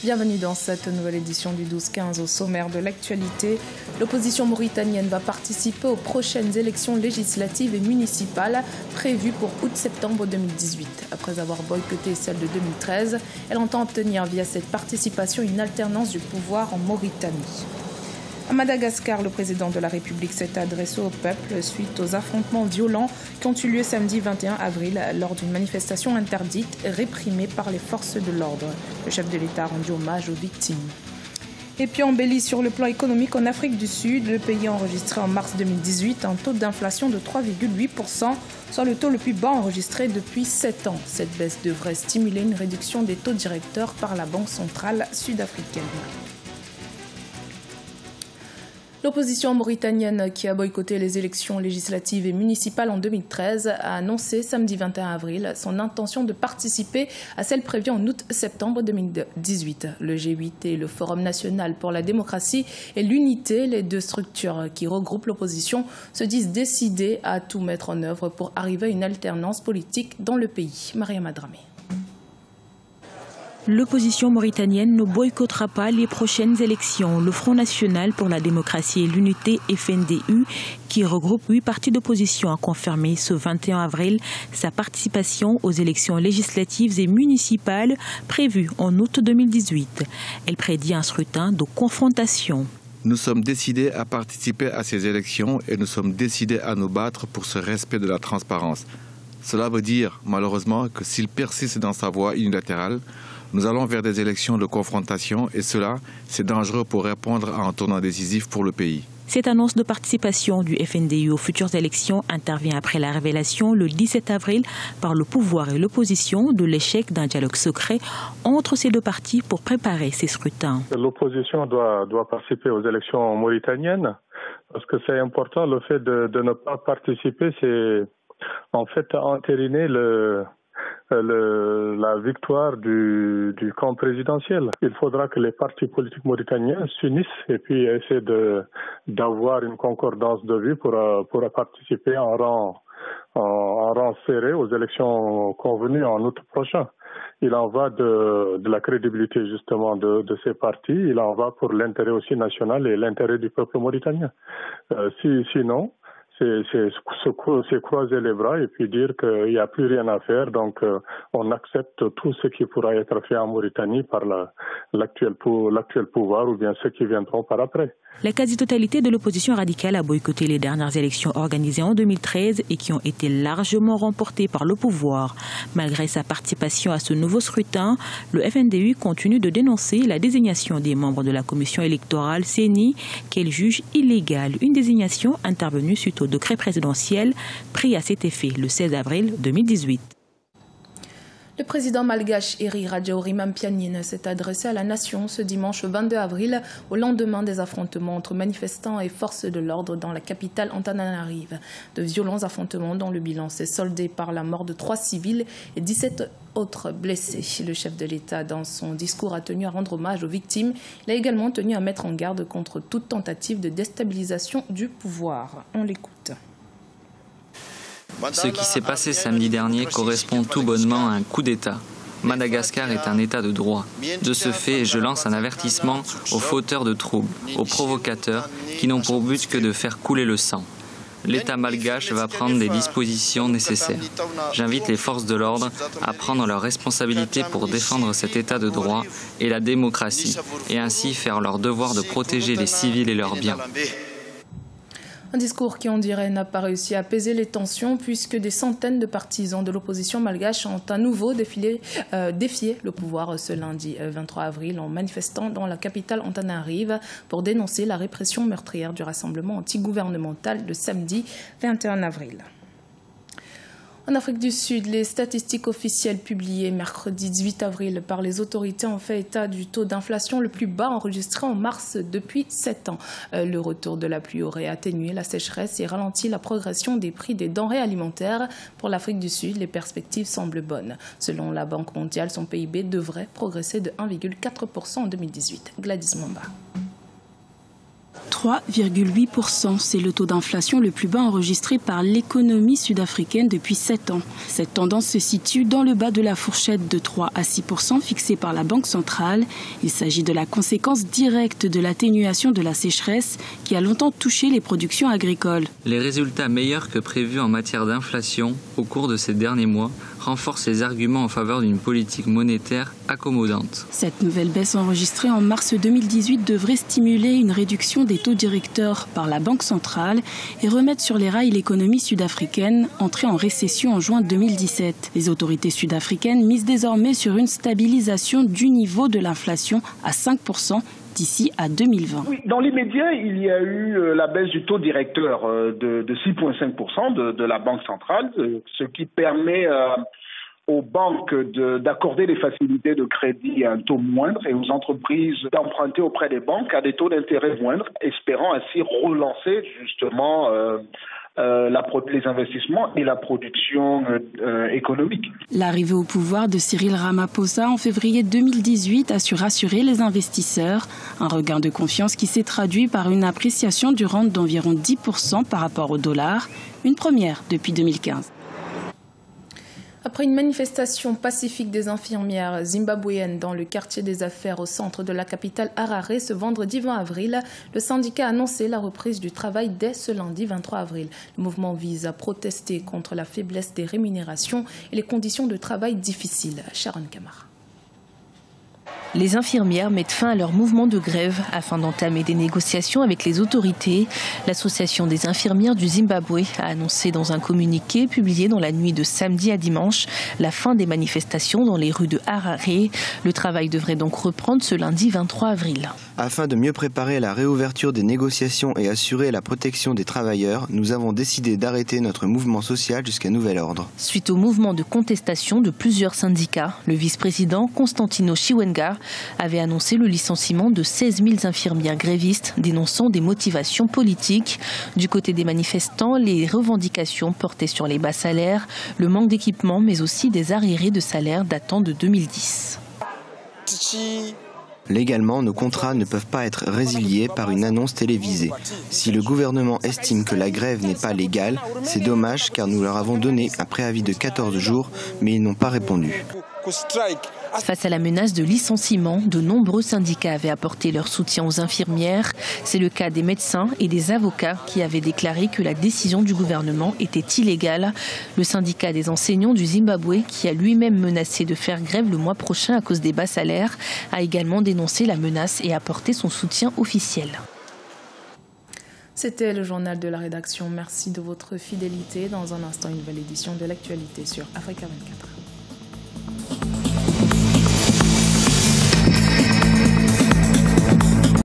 Bienvenue dans cette nouvelle édition du 12-15. Au sommaire de l'actualité, l'opposition mauritanienne va participer aux prochaines élections législatives et municipales prévues pour août-septembre 2018. Après avoir boycotté celle de 2013, elle entend obtenir via cette participation une alternance du pouvoir en Mauritanie. À Madagascar, le président de la République s'est adressé au peuple suite aux affrontements violents qui ont eu lieu samedi 21 avril lors d'une manifestation interdite réprimée par les forces de l'ordre. Le chef de l'État a rendu hommage aux victimes. Et puis embelli sur le plan économique en Afrique du Sud, le pays a enregistré en mars 2018 un taux d'inflation de 3,8%, soit le taux le plus bas enregistré depuis 7 ans. Cette baisse devrait stimuler une réduction des taux directeurs par la Banque centrale sud-africaine. L'opposition mauritanienne qui a boycotté les élections législatives et municipales en 2013 a annoncé samedi 21 avril son intention de participer à celles prévues en août-septembre 2018. Le G8 et le Forum national pour la démocratie et l'unité, les deux structures qui regroupent l'opposition, se disent décidées à tout mettre en œuvre pour arriver à une alternance politique dans le pays. Mariam Adramé. L'opposition mauritanienne ne boycottera pas les prochaines élections. Le Front national pour la démocratie et l'unité FNDU, qui regroupe 8 partis d'opposition, a confirmé ce 21 avril sa participation aux élections législatives et municipales prévues en août 2018. Elle prédit un scrutin de confrontation. Nous sommes décidés à participer à ces élections et nous sommes décidés à nous battre pour ce respect de la transparence. Cela veut dire, malheureusement, que s'il persiste dans sa voie unilatérale, nous allons vers des élections de confrontation et cela, c'est dangereux pour répondre à un tournant décisif pour le pays. Cette annonce de participation du FNDU aux futures élections intervient après la révélation le 17 avril par le pouvoir et l'opposition de l'échec d'un dialogue secret entre ces deux partis pour préparer ces scrutins. L'opposition doit participer aux élections mauritaniennes parce que c'est important. Le fait de ne pas participer, c'est en fait entériner la victoire du camp présidentiel. Il faudra que les partis politiques mauritaniens s'unissent et puis essaient d'avoir une concordance de vue pour participer en rang serré aux élections convenues en août prochain. Il en va de la crédibilité justement de ces partis. Il en va pour l'intérêt aussi national et l'intérêt du peuple mauritanien. Sinon, c'est croiser les bras et puis dire qu'il n'y a plus rien à faire. Donc, on accepte tout ce qui pourra être fait en Mauritanie par l'actuel pouvoir ou bien ceux qui viendront par après. La quasi-totalité de l'opposition radicale a boycotté les dernières élections organisées en 2013 et qui ont été largement remportées par le pouvoir. Malgré sa participation à ce nouveau scrutin, le FNDU continue de dénoncer la désignation des membres de la commission électorale CENI qu'elle juge illégale. Une désignation intervenue suite au décret présidentiel pris à cet effet le 16 avril 2018. Le président malgache Heri Radjaouri-Mampianine s'est adressé à la nation ce dimanche 22 avril au lendemain des affrontements entre manifestants et forces de l'ordre dans la capitale Antananarive. De violents affrontements dont le bilan s'est soldé par la mort de 3 civils et 17 autres blessés. Le chef de l'État, dans son discours, a tenu à rendre hommage aux victimes. Il a également tenu à mettre en garde contre toute tentative de déstabilisation du pouvoir. On l'écoute. Ce qui s'est passé samedi dernier correspond tout bonnement à un coup d'État. Madagascar est un État de droit. De ce fait, je lance un avertissement aux fauteurs de troubles, aux provocateurs qui n'ont pour but que de faire couler le sang. L'État malgache va prendre des dispositions nécessaires. J'invite les forces de l'ordre à prendre leurs responsabilités pour défendre cet État de droit et la démocratie, et ainsi faire leur devoir de protéger les civils et leurs biens. Un discours qui, on dirait, n'a pas réussi à apaiser les tensions puisque des centaines de partisans de l'opposition malgache ont à nouveau défié le pouvoir ce lundi 23 avril en manifestant dans la capitale Antananarive pour dénoncer la répression meurtrière du rassemblement antigouvernemental de samedi 21 avril. En Afrique du Sud, les statistiques officielles publiées mercredi 18 avril par les autorités ont fait état du taux d'inflation le plus bas enregistré en mars depuis 7 ans. Le retour de la pluie aurait atténué la sécheresse et ralenti la progression des prix des denrées alimentaires. Pour l'Afrique du Sud, les perspectives semblent bonnes. Selon la Banque mondiale, son PIB devrait progresser de 1,4% en 2018. Gladys Mwamba. 3,8%. C'est le taux d'inflation le plus bas enregistré par l'économie sud-africaine depuis 7 ans. Cette tendance se situe dans le bas de la fourchette de 3 à 6% fixée par la Banque centrale. Il s'agit de la conséquence directe de l'atténuation de la sécheresse qui a longtemps touché les productions agricoles. Les résultats meilleurs que prévus en matière d'inflation au cours de ces derniers mois renforcent les arguments en faveur d'une politique monétaire accommodante. Cette nouvelle baisse enregistrée en mars 2018 devrait stimuler une réduction des taux directeurs par la Banque centrale et remettre sur les rails l'économie sud-africaine entrée en récession en juin 2017. Les autorités sud-africaines misent désormais sur une stabilisation du niveau de l'inflation à 5% d'ici à 2020. Oui, dans l'immédiat, il y a eu la baisse du taux directeur de 6,5% de la Banque centrale, ce qui permet aux banques d'accorder des facilités de crédit à un taux moindre et aux entreprises d'emprunter auprès des banques à des taux d'intérêt moindres, espérant ainsi relancer justement les investissements et la production économique. L'arrivée au pouvoir de Cyril Ramaphosa en février 2018 a su rassurer les investisseurs. Un regain de confiance qui s'est traduit par une appréciation du rand d'environ 10% par rapport au dollar, une première depuis 2015. Après une manifestation pacifique des infirmières zimbabwéennes dans le quartier des affaires au centre de la capitale Harare ce vendredi 20 avril, le syndicat a annoncé la reprise du travail dès ce lundi 23 avril. Le mouvement vise à protester contre la faiblesse des rémunérations et les conditions de travail difficiles. Sharon Kamara. Les infirmières mettent fin à leur mouvement de grève afin d'entamer des négociations avec les autorités. L'association des infirmières du Zimbabwe a annoncé dans un communiqué publié dans la nuit de samedi à dimanche la fin des manifestations dans les rues de Harare. Le travail devrait donc reprendre ce lundi 23 avril. Afin de mieux préparer la réouverture des négociations et assurer la protection des travailleurs, nous avons décidé d'arrêter notre mouvement social jusqu'à nouvel ordre. Suite au mouvement de contestation de plusieurs syndicats, le vice-président Constantino Chiwenga avait annoncé le licenciement de 16 000 infirmières grévistes dénonçant des motivations politiques. Du côté des manifestants, les revendications portaient sur les bas salaires, le manque d'équipement mais aussi des arriérés de salaire datant de 2010. Légalement, nos contrats ne peuvent pas être résiliés par une annonce télévisée. Si le gouvernement estime que la grève n'est pas légale, c'est dommage car nous leur avons donné un préavis de 14 jours, mais ils n'ont pas répondu. Face à la menace de licenciement, de nombreux syndicats avaient apporté leur soutien aux infirmières. C'est le cas des médecins et des avocats qui avaient déclaré que la décision du gouvernement était illégale. Le syndicat des enseignants du Zimbabwe, qui a lui-même menacé de faire grève le mois prochain à cause des bas salaires, a également dénoncé la menace et apporté son soutien officiel. C'était le journal de la rédaction. Merci de votre fidélité. Dans un instant, une nouvelle édition de l'actualité sur Africa 24.